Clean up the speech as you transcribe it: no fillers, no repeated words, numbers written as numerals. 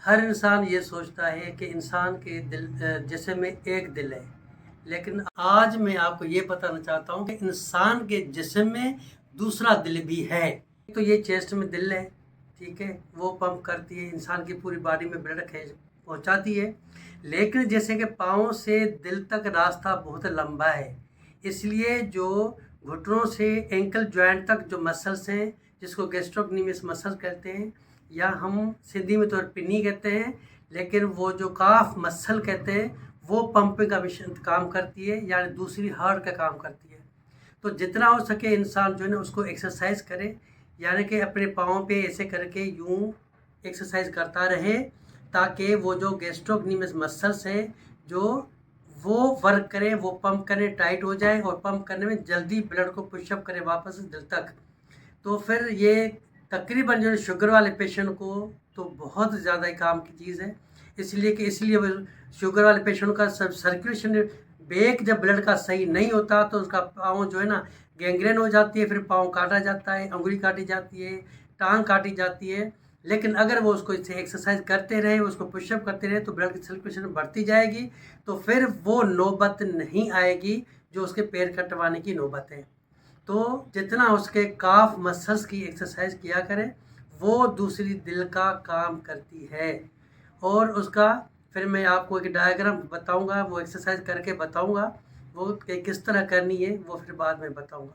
ہر انسان یہ سوچتا ہے کہ انسان کے جسم میں ایک دل ہے، لیکن آج میں آپ کو یہ بتانا چاہتا ہوں کہ انسان کے جسم میں دوسرا دل بھی ہے۔ تو یہ چیسٹ میں دل ہے، ٹھیک ہے، وہ پمپ کرتی ہے، انسان کی پوری باڈی میں بلڈ پہنچاتی ہے، لیکن جیسے کہ پاؤں سے دل تک راستہ بہت لمبا ہے، اس لیے جو گھٹنوں سے اینکل جوائنٹ تک جو مسلس ہیں، جس کو گیسٹروکنیمیس مسل کہتے ہیں، یا ہم سندھی میں طور پنی کہتے ہیں، لیکن وہ جو کاف مسل کہتے ہیں وہ پمپنگ کا کام کرتی ہے، یعنی دوسری ہارٹ کا کام کرتی ہے۔ تو جتنا ہو سکے انسان جو ہے نا اس کو ایکسرسائز کرے، یعنی کہ اپنے پاؤں پہ ایسے کر کے یوں ایکسرسائز کرتا رہے تاکہ وہ جو گیسٹروکنیمیس مسلس ہیں جو وہ ورک کریں، وہ پمپ کرنے ٹائٹ ہو جائے اور پمپ کرنے میں جلدی بلڈ کو پش اپ کرے واپس دل تک۔ تو پھر یہ تقریباً جو شوگر والے پیشنٹ کو تو بہت زیادہ کام کی چیز ہے، اس لیے وہ شوگر والے پیشنٹ کا سرکولیشن بیک جب بلڈ کا صحیح نہیں ہوتا تو اس کا پاؤں جو ہے نا گینگرین ہو جاتی ہے، پھر پاؤں کاٹا جاتا ہے، انگلی کاٹی جاتی ہے، ٹانگ کاٹی جاتی ہے۔ لیکن اگر وہ اس کو ایکسرسائز کرتے رہے، اس کو پش اپ کرتے رہے تو بلڈ کی سرکولیشن بڑھتی جائے گی، تو پھر وہ نوبت نہیں آئے گی جو اس کے پیر کٹوانے کی نوبت ہے۔ تو جتنا اس کے کاف مسلس کی ایکسرسائز کیا کریں، وہ دوسری دل کا کام کرتی ہے۔ اور اس کا پھر میں آپ کو ایک ڈائیگرام بتاؤں گا، وہ ایکسرسائز کر کے بتاؤں گا، وہ کہ کس طرح کرنی ہے وہ پھر بعد میں بتاؤں گا۔